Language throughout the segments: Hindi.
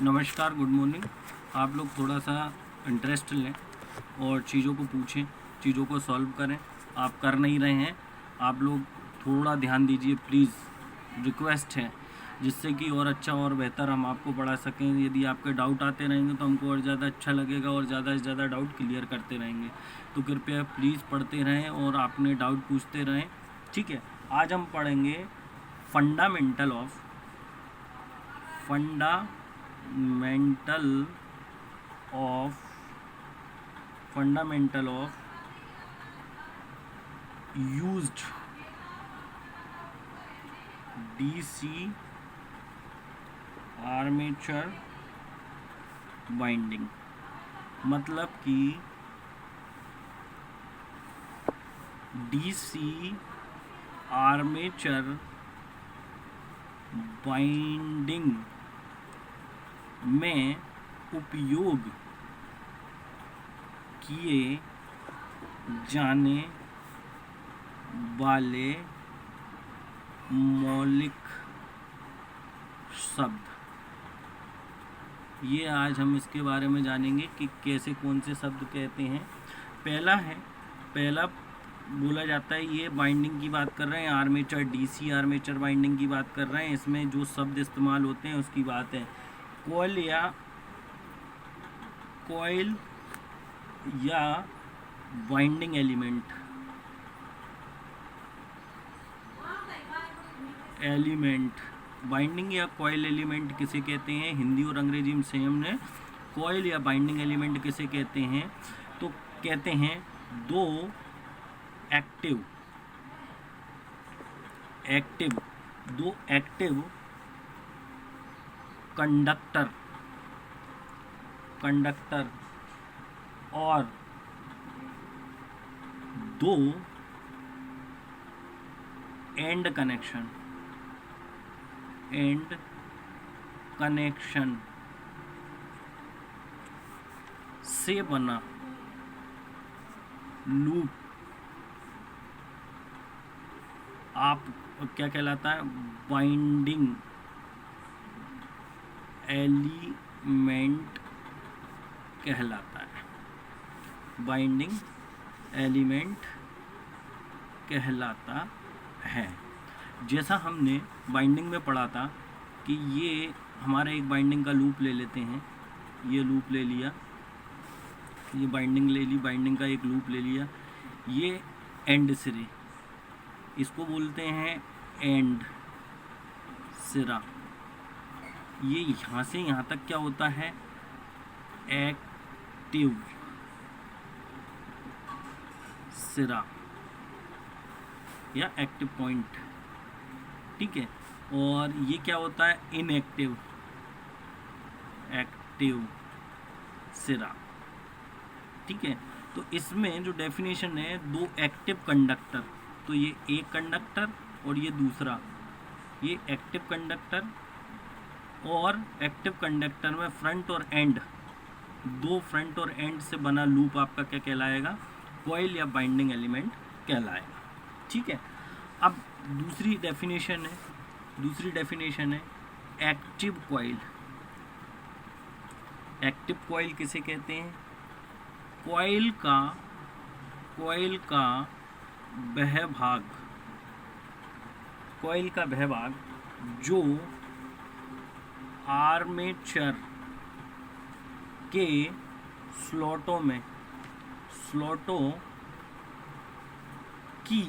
नमस्कार, गुड मॉर्निंग। आप लोग थोड़ा सा इंटरेस्ट लें और चीज़ों को पूछें, चीज़ों को सॉल्व करें। आप कर नहीं रहे हैं, आप लोग थोड़ा ध्यान दीजिए प्लीज़, रिक्वेस्ट है, जिससे कि और अच्छा और बेहतर हम आपको पढ़ा सकें। यदि आपके डाउट आते रहेंगे तो हमको और ज़्यादा अच्छा लगेगा और ज़्यादा से ज़्यादा डाउट क्लियर करते रहेंगे। तो कृपया प्लीज़ पढ़ते रहें और अपने डाउट पूछते रहें, ठीक है। आज हम पढ़ेंगे fundamental of used DC armature binding. मतलब कि डीसी आर्मेचर बाइंडिंग में उपयोग किए जाने वाले मौलिक शब्द, ये आज हम इसके बारे में जानेंगे कि कैसे कौन से शब्द कहते हैं। पहला बोला जाता है, ये बाइंडिंग की बात कर रहे हैं, आर्मेचर डीसी आर्मेचर बाइंडिंग की बात कर रहे हैं। इसमें जो शब्द इस्तेमाल होते हैं उसकी बात है। कॉइल या बाइंडिंग एलिमेंट बाइंडिंग या कॉइल एलिमेंट किसे कहते हैं? हिंदी और अंग्रेजी में सेम है। कॉइल या बाइंडिंग एलिमेंट किसे कहते हैं? तो कहते हैं दो एक्टिव कंडक्टर और दो एंड कनेक्शन से बना लूप आप क्या कहलाता है? बाइंडिंग एलिमेंट कहलाता है। बाइंडिंग एलिमेंट कहलाता है। जैसा हमने बाइंडिंग में पढ़ा था कि ये हमारा एक बाइंडिंग का लूप ले लेते हैं, ये लूप ले लिया, ये बाइंडिंग ले ली, बाइंडिंग का एक लूप ले लिया, ये एंड सिरे, इसको बोलते हैं एंड सिरा। ये यहाँ से यहाँ तक क्या होता है? एक्टिव सिरा या एक्टिव पॉइंट, ठीक है। और ये क्या होता है? इनएक्टिव सिरा, ठीक है। तो इसमें जो डेफिनेशन है, दो एक्टिव कंडक्टर, तो ये एक कंडक्टर और ये दूसरा, ये एक्टिव कंडक्टर, और एक्टिव कंडक्टर में फ्रंट और एंड, दो फ्रंट और एंड से बना लूप आपका क्या कहलाएगा? कॉइल या बाइंडिंग एलिमेंट कहलाएगा, ठीक है। अब दूसरी डेफिनेशन है एक्टिव कॉइल। एक्टिव कॉइल किसे कहते हैं? कॉइल वह भाग जो आर्मेचर के स्लॉटों की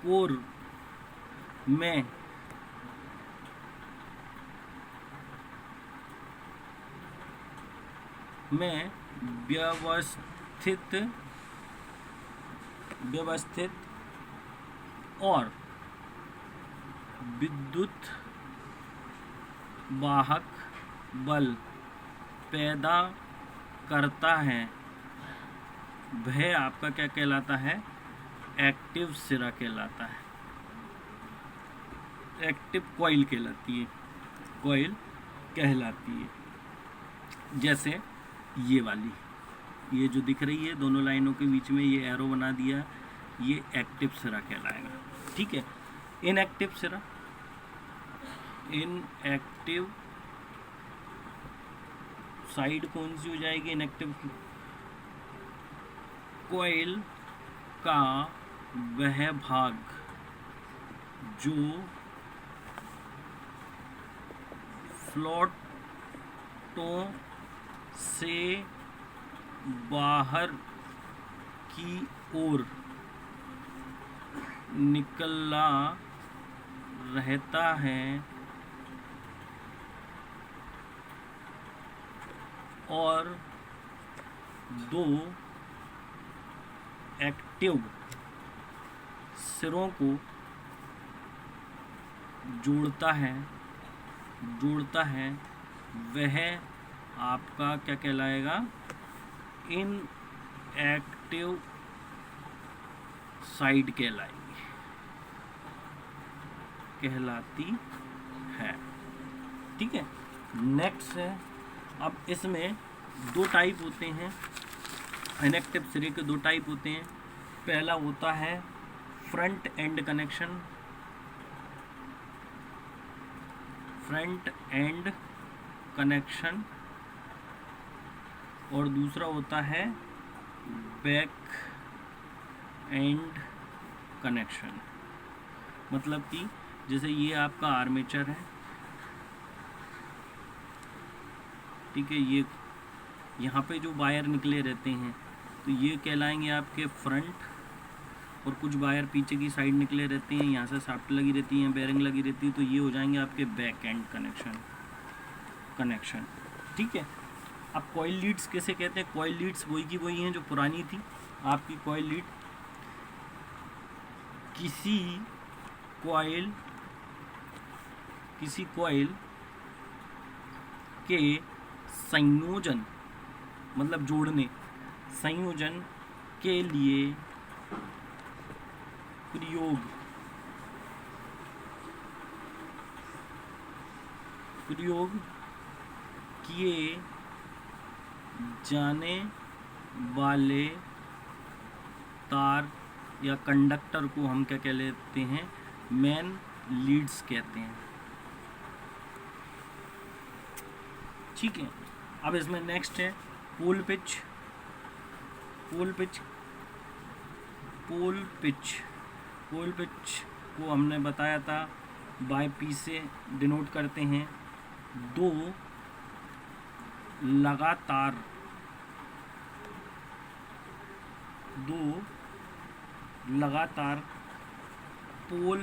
कोर में व्यवस्थित और विद्युत वाहक बल पैदा करता है, वह आपका क्या कहलाता है? एक्टिव सिरा कहलाता है, एक्टिव कॉइल कहलाती है। जैसे ये वाली, ये जो दिख रही है दोनों लाइनों के बीच में ये एरो बना दिया, ये एक्टिव सिरा कहलाएगा, ठीक है। इनएक्टिव सिरा इनएक्टिव साइड कौन सी हो जाएगी इनएक्टिव की? कॉइल का वह भाग जो फ्लोटों से बाहर की ओर निकला रहता है और दो एक्टिव सिरों को जोड़ता है वह आपका क्या कहलाएगा? इनएक्टिव साइड कहलाती है। ठीक है, नेक्स्ट है, अब इसमें दो टाइप होते हैं, इनएक्टिव सिरे के दो टाइप होते हैं। पहला होता है फ्रंट एंड कनेक्शन, और दूसरा होता है बैक एंड कनेक्शन। मतलब कि जैसे ये आपका आर्मेचर है, ठीक है, ये यहाँ पे जो वायर निकले रहते हैं तो ये कहलाएंगे आपके फ्रंट, और कुछ वायर पीछे की साइड निकले रहते हैं, यहाँ से शाफ्ट लगी रहती है, बेरिंग लगी रहती है, तो ये हो जाएंगे आपके बैक एंड कनेक्शन। ठीक है, अब कॉइल लीड्स कैसे कहते हैं? कॉइल लीड्स वही की वही हैं जो पुरानी थी आपकी कॉइल लीड। किसी कॉइल के संयोजन, मतलब जोड़ने, संयोजन के लिए प्रयोग किए जाने वाले तार या कंडक्टर को हम क्या कह लेते हैं? मेन लीड्स कहते हैं। ठीक है, अब इसमें नेक्स्ट है पोल पिच। पोल पिच को हमने बताया था बाय पी से डिनोट करते हैं। दो लगातार पोल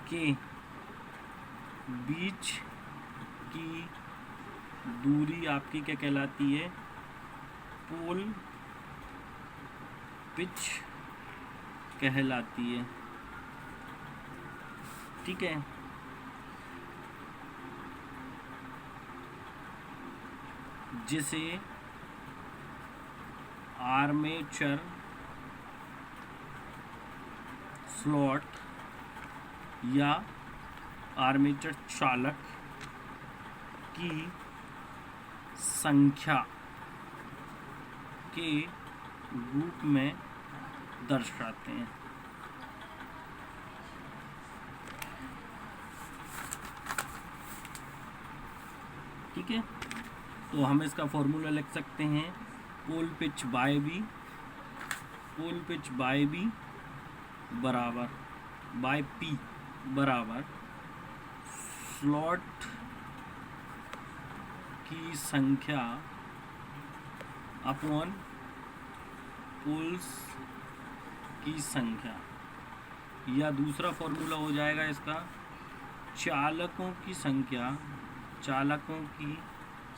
के बीच की दूरी आपकी क्या कहलाती है? पोल पिच कहलाती है। ठीक है, जिसे आर्मेचर स्लॉट या आर्मेचर चालक की संख्या के रूप में दर्शाते हैं। ठीक है, तो हम इसका फॉर्मूला लिख सकते हैं, पोल पिच बाय बी बराबर बाय पी बराबर स्लॉट की संख्या अपॉन पोल्स की संख्या, या दूसरा फॉर्मूला हो जाएगा इसका चालकों की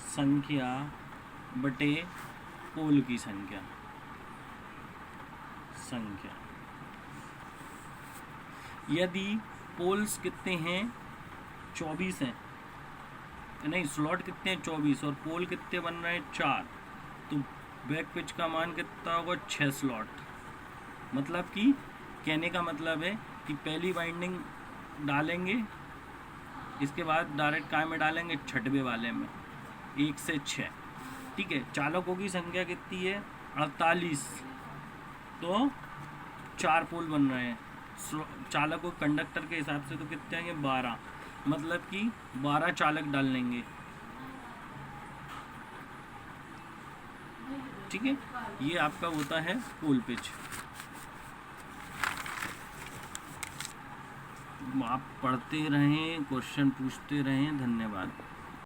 संख्या बटे पोल की संख्या। यदि पोल्स कितने हैं? 24 हैं, नहीं स्लॉट कितने हैं? 24, और पोल कितने बन रहे हैं? 4। तो बैक पिच का मान कितना होगा? 6 स्लॉट। मतलब कि कहने का मतलब है कि पहली वाइंडिंग डालेंगे, इसके बाद डायरेक्ट काय में डालेंगे? 6वें वाले में, 1 से 6। ठीक है, चालकों की संख्या कितनी है? 48। तो 4 पोल बन रहे हैं चालकों कंडक्टर के हिसाब से, तो कितने आएंगे? 12। मतलब कि 12 चालक डाल लेंगे। ठीक है, ये आपका होता है पोल पिच। आप पढ़ते रहें, क्वेश्चन पूछते रहें। धन्यवाद।